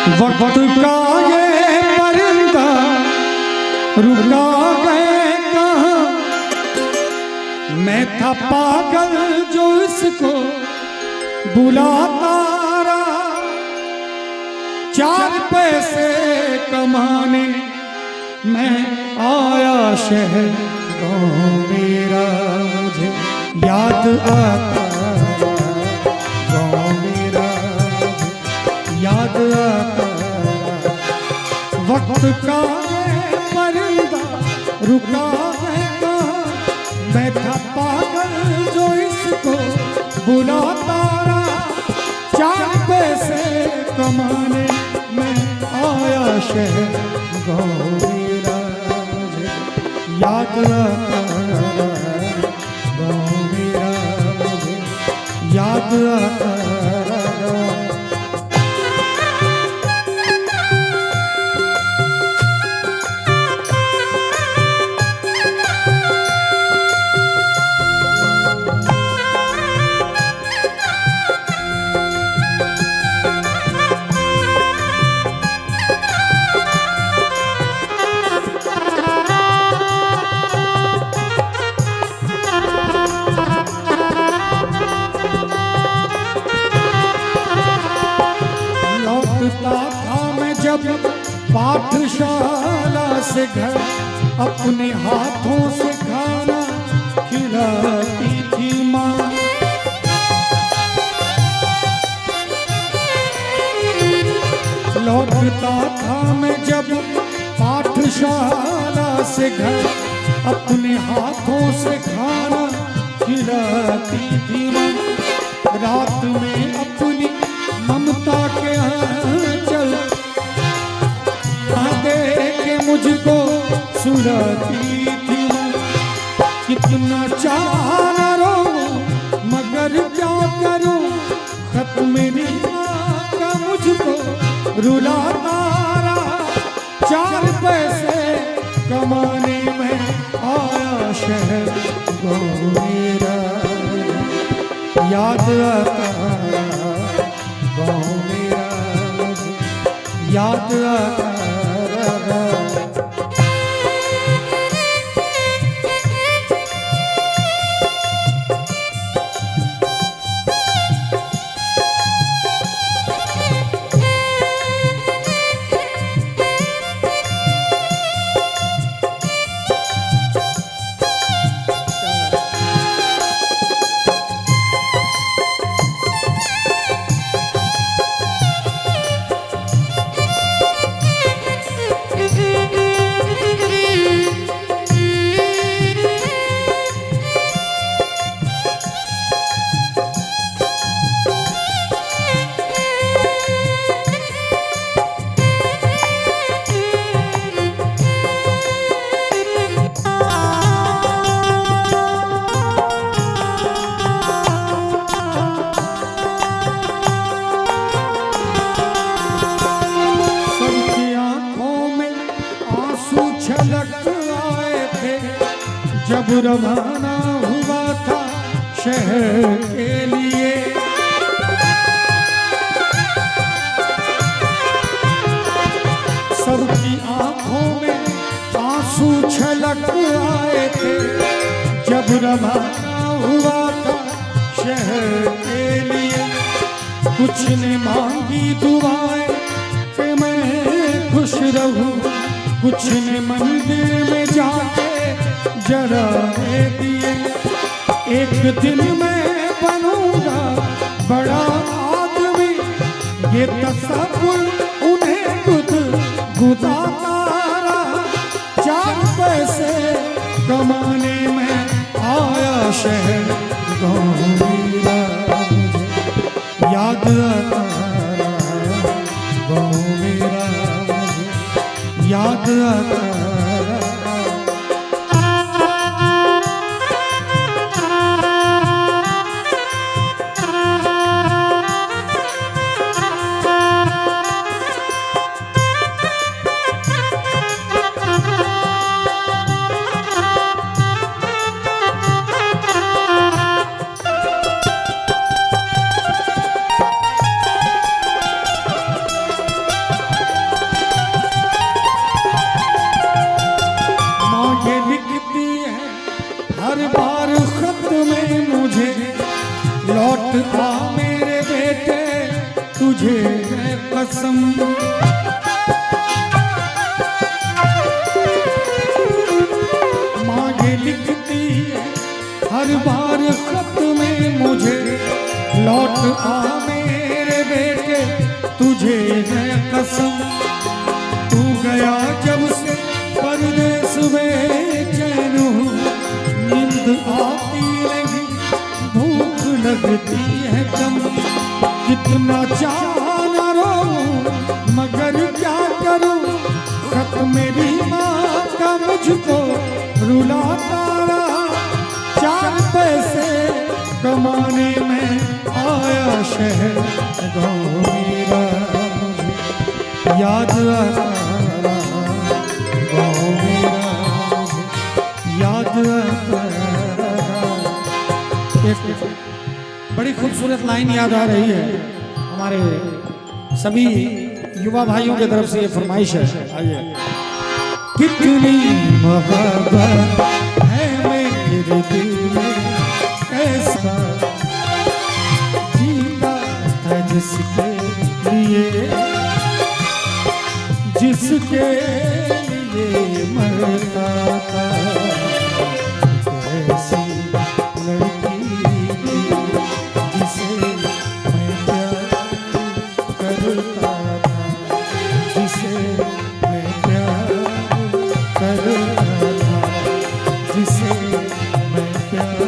वक्त का ये परिंदा रुका गए कहाँ। मैं था पागल जो इसको बुलाता रहा, 4 पैसे कमाने मैं आया शहर। गाँव मेरा मुझे याद आता, गाँव मेरा मुझे याद आता। वक्त का ये परिंदा रुका है कहाँ। मैं था पागल जो इसको बुलाता रहा, 4 पैसे कमाने मैं आया शहर। गाँव मेरा मुझे याद आता, गाँव मेरा मुझे याद आता। पाठशाला से घर अपने हाथों से खाना खिलाती थी माँ। लौटता था मैं जब पाठशाला से घर अपने हाथों से खाना खिलाती थी माँ। रात में अपनी ममता के आंचल के मुझको सुलाती थी। कितना चाह रो मगर क्या करूं, खत मेरी माँ का मुझको रुलाता रहा। 4 पैसे कमाने में आया शहर। गाँव मेरा याद आता, गाँव मेरा याद आता। जब रवाना हुआ था शहर के लिए, सबकी आंखों में आंसू छलक आए थे। जब रवाना हुआ था शहर के लिए, कुछ ने मांगी दुआएं कि मैं खुश रहूं, कुछ ने मंदिर में जाके जलाए दिए। एक दिन मैं बनूंगा बड़ा आदमी, ये तसव्वुर उन्हें खुद गुदाता रहा। 4 पैसे कमाने में आया शहर। गाँव मेरा मुझे याद आता, गाँव मेरा मुझे याद आता। कसम। मांगे लिखती है हर बार खत में मुझे, लौट आ मेरे बेटे तुझे है कसम। तू गया जब से परदेस बेचैन हूँ, नींद आती नहीं भूख लगती है कम। कितना चाहना रहूं मगर क्या करूं, खत मेरी माँ का मुझको रुलाता रहा। 4 पैसे कमाने में आया शहर गाँव मेरा, मुझे याद आता रहा गाँव मेरा, मुझे याद आता रहा। एक बड़ी खूबसूरत लाइन याद आ रही है, हमारे सभी युवा भाइयों की तरफ से ये फरमाइश है। आइए। कितनी मोहब्बत है मेरे दिल में, कैसा जीता था जिसके लिए, जिसके लिए मरता था। कैसी लड़की जिसे मैं प्यार करता था, जिसे मैं प्यार करता था, जिसे मैं प्यार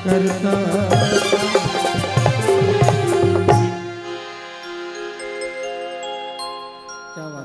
करता था। क्या बात।